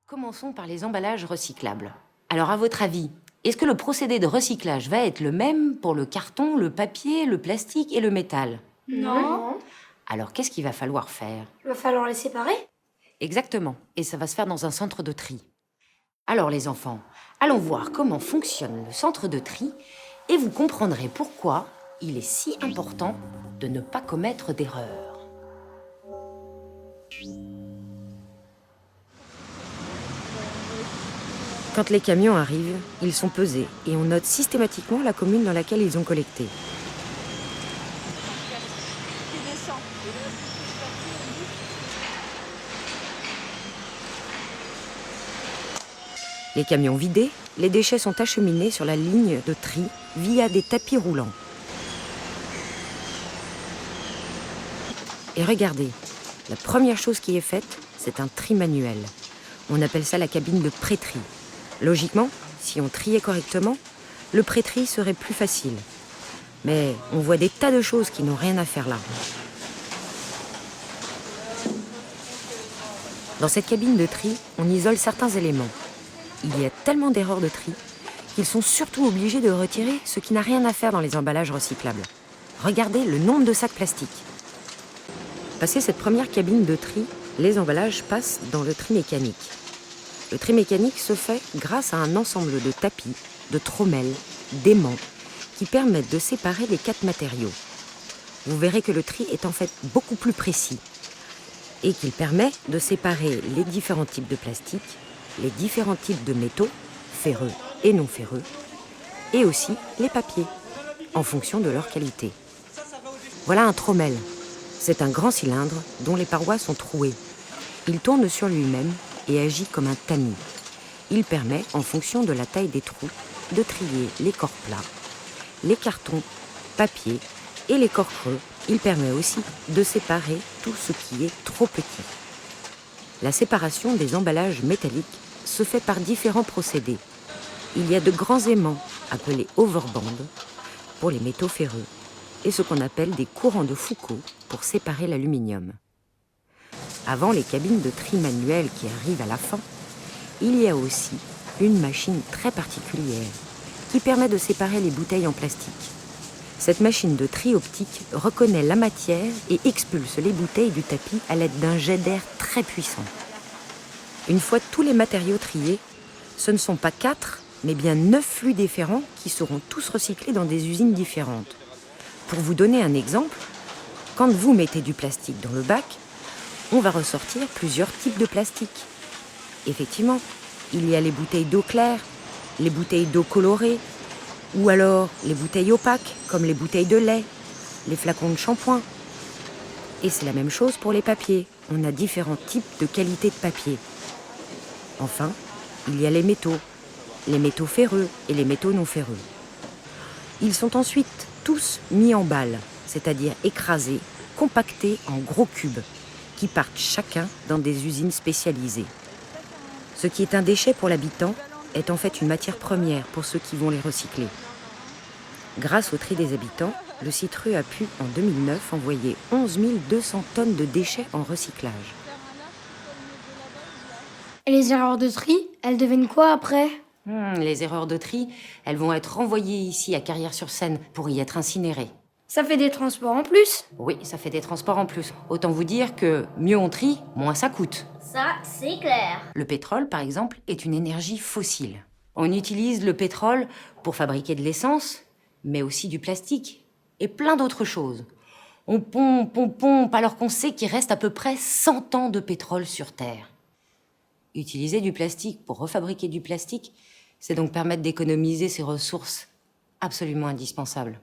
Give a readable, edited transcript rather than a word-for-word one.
Commençons par les emballages recyclables. Alors, à votre avis, est-ce que le procédé de recyclage va être le même pour le carton, le papier, le plastique et le métal? Non. Alors, qu'est-ce qu'il va falloir faire? Il va falloir les séparer. Exactement, et ça va se faire dans un centre de tri. Alors, les enfants, allons voir comment fonctionne le centre de tri et vous comprendrez pourquoi il est si important de ne pas commettre d'erreurs. Quand les camions arrivent, ils sont pesés et on note systématiquement la commune dans laquelle ils ont collecté. Les camions vidés, les déchets sont acheminés sur la ligne de tri via des tapis roulants. Et regardez, la première chose qui est faite, c'est un tri manuel. On appelle ça la cabine de pré-tri. Logiquement, si on triait correctement, le pré-tri serait plus facile. Mais on voit des tas de choses qui n'ont rien à faire là. Dans cette cabine de tri, on isole certains éléments. Il y a tellement d'erreurs de tri qu'ils sont surtout obligés de retirer ce qui n'a rien à faire dans les emballages recyclables. Regardez le nombre de sacs plastiques. Passé cette première cabine de tri, les emballages passent dans le tri mécanique. Le tri mécanique se fait grâce à un ensemble de tapis, de trommelles, d'aimants qui permettent de séparer les 4 matériaux. Vous verrez que le tri est en fait beaucoup plus précis et qu'il permet de séparer les différents types de plastique, les différents types de métaux, ferreux et non ferreux, et aussi les papiers, en fonction de leur qualité. Voilà un trommel. C'est un grand cylindre dont les parois sont trouées. Il tourne sur lui-même et agit comme un tamis. Il permet, en fonction de la taille des trous, de trier les corps plats, les cartons, papier et les corps creux. Il permet aussi de séparer tout ce qui est trop petit. La séparation des emballages métalliques se fait par différents procédés. Il y a de grands aimants, appelés overbands, pour les métaux ferreux, et ce qu'on appelle des courants de Foucault pour séparer l'aluminium. Avant les cabines de tri manuel qui arrivent à la fin, il y a aussi une machine très particulière qui permet de séparer les bouteilles en plastique. Cette machine de tri optique reconnaît la matière et expulse les bouteilles du tapis à l'aide d'un jet d'air très puissant. Une fois tous les matériaux triés, ce ne sont pas 4, mais bien 9 flux différents qui seront tous recyclés dans des usines différentes. Pour vous donner un exemple, quand vous mettez du plastique dans le bac, on va ressortir plusieurs types de plastique. Effectivement, il y a les bouteilles d'eau claire, les bouteilles d'eau colorée, ou alors les bouteilles opaques, comme les bouteilles de lait, les flacons de shampoing. Et c'est la même chose pour les papiers. On a différents types de qualité de papier. Enfin, il y a les métaux ferreux et les métaux non ferreux. Ils sont ensuite tous mis en balles, c'est-à-dire écrasés, compactés en gros cubes, qui partent chacun dans des usines spécialisées. Ce qui est un déchet pour l'habitant est en fait une matière première pour ceux qui vont les recycler. Grâce au tri des habitants, le Citru a pu, en 2009, envoyer 11 200 tonnes de déchets en recyclage. Et les erreurs de tri, elles deviennent quoi après? Les erreurs de tri, elles vont être renvoyées ici à Carrières-sur-Seine pour y être incinérées. Ça fait des transports en plus? Oui, ça fait des transports en plus. Autant vous dire que mieux on trie, moins ça coûte. Ça, c'est clair. Le pétrole, par exemple, est une énergie fossile. On utilise le pétrole pour fabriquer de l'essence, mais aussi du plastique et plein d'autres choses. On pompe, alors qu'on sait qu'il reste à peu près 100 ans de pétrole sur Terre. Utiliser du plastique pour refabriquer du plastique, c'est donc permettre d'économiser ces ressources absolument indispensables.